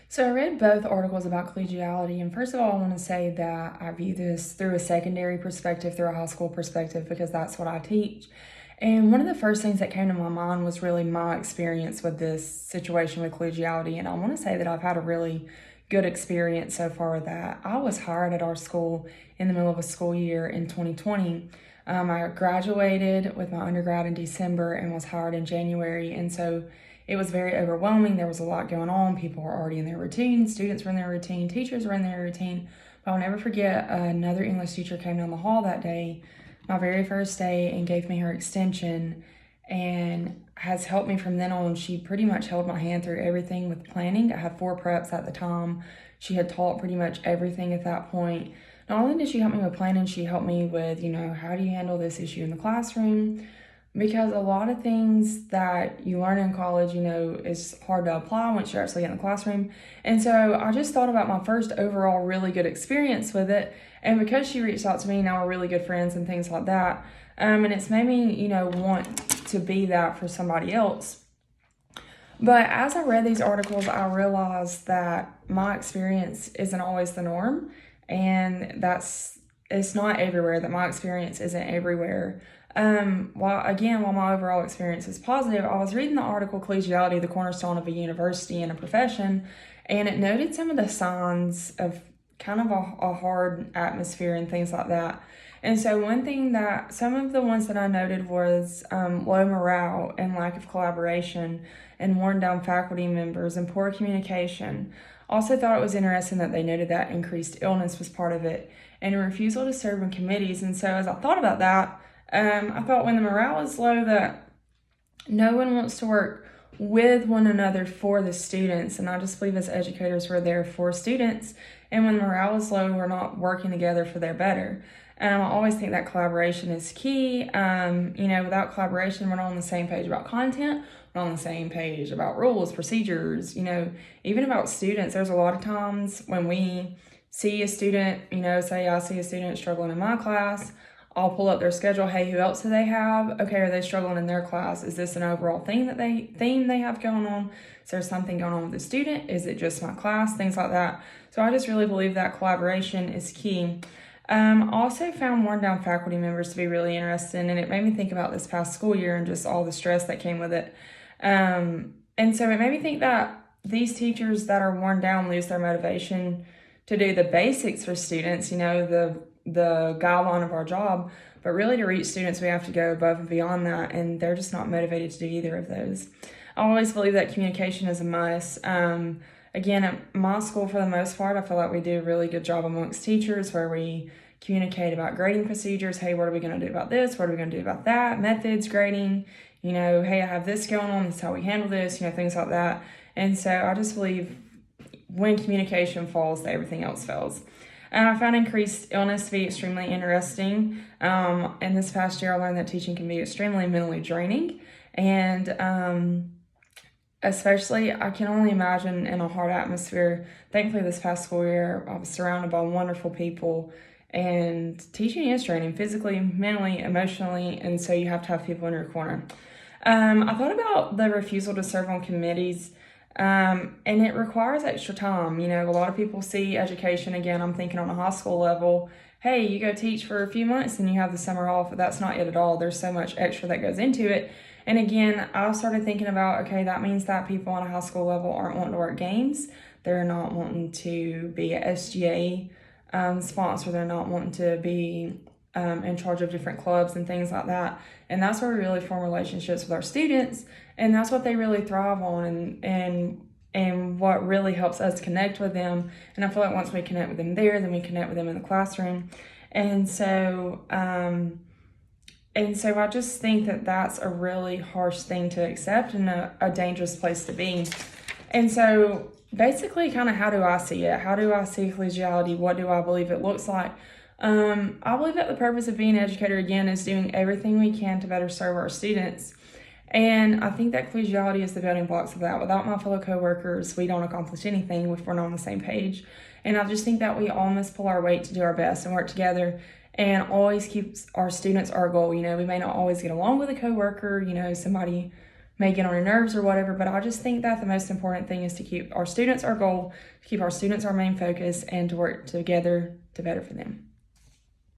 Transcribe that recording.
So I read both articles about collegiality, and first of all, I want to say that I view this through a secondary perspective, through a high school perspective, because that's what I teach. And one of the first things that came to my mind was really my experience with this situation with collegiality. And I want to say that I've had a really good experience so far with that. I was hired at our school in the middle of a school year in 2020. I graduated with my undergrad in December and was hired in January. And so it was very overwhelming. There was a lot going on. People were already in their routine. Students were in their routine. Teachers were in their routine. But I'll never forget another English teacher came down the hall that day, my very first day, and gave me her extension and has helped me from then on. She pretty much held my hand through everything with planning. I had 4 preps at the time. She had taught pretty much everything at that point. Not only did she help me with planning, she helped me with, how do you handle this issue in the classroom? Because a lot of things that you learn in college, is hard to apply once you actually get in the classroom. And so I just thought about my first overall really good experience with it. And because she reached out to me, now we're really good friends and things like that. And it's made me, want to be that for somebody else. But as I read these articles, I realized that my experience isn't always the norm. And it's not everywhere, that my experience isn't everywhere. While my overall experience is positive, I was reading the article Collegiality, the Cornerstone of a University and a Profession, and it noted some of the signs of kind of a hard atmosphere and things like that. And so some of the ones that I noted was low morale and lack of collaboration and worn down faculty members and poor communication. Also thought it was interesting that they noted that increased illness was part of it and a refusal to serve in committees. And so as I thought about that, I thought when the morale is low that no one wants to work with one another for the students. And I just believe as educators, we're there for students. And when morale is low, we're not working together for their better. I always think that collaboration is key. Without collaboration, we're not on the same page about content. We're not on the same page about rules, procedures, even about students. There's a lot of times when we see a student, say I see a student struggling in my class, I'll pull up their schedule. Hey, who else do they have? Okay, are they struggling in their class? Is this an overall theme they have going on? Is there something going on with the student? Is it just my class? Things like that. So I just really believe that collaboration is key. Also found worn down faculty members to be really interesting, and it made me think about this past school year and just all the stress that came with it. And so it made me think that these teachers that are worn down lose their motivation to do the basics for students, the guideline of our job, but really to reach students, we have to go above and beyond that, and they're just not motivated to do either of those. I always believe that communication is a must. Again, at my school, for the most part, I feel like we do a really good job amongst teachers where we communicate about grading procedures. Hey, what are we going to do about this? What are we going to do about that? Methods, grading, hey, I have this going on. This is how we handle this, things like that. And so I just believe when communication falls, that everything else fails. And I found increased illness to be extremely interesting. And this past year, I learned that teaching can be extremely mentally draining. And especially, I can only imagine in a hard atmosphere. Thankfully, this past school year, I was surrounded by wonderful people. And teaching is draining physically, mentally, emotionally. And so you have to have people in your corner. I thought about the refusal to serve on committees. And it requires extra time. A lot of people see education, again, I'm thinking on a high school level, hey, you go teach for a few months and you have the summer off, but that's not it at all. There's so much extra that goes into it. And again, I started thinking about, okay, that means that people on a high school level aren't wanting to work games. They're not wanting to be a SGA sponsor. They're not wanting to be in charge of different clubs and things like that. And that's where we really form relationships with our students. And that's what they really thrive on and what really helps us connect with them. And I feel like once we connect with them there, then we connect with them in the classroom. And so I just think that that's a really harsh thing to accept and a dangerous place to be. And so basically, kind of how do I see it? How do I see collegiality? What do I believe it looks like? I believe that the purpose of being an educator, again, is doing everything we can to better serve our students. And I think that collegiality is the building blocks of that. Without my fellow coworkers, we don't accomplish anything if we're not on the same page. And I just think that we all must pull our weight to do our best and work together and always keep our students our goal. We may not always get along with a coworker, somebody may get on your nerves or whatever, but I just think that the most important thing is to keep our students our goal, to keep our students our main focus, and to work together to better for them.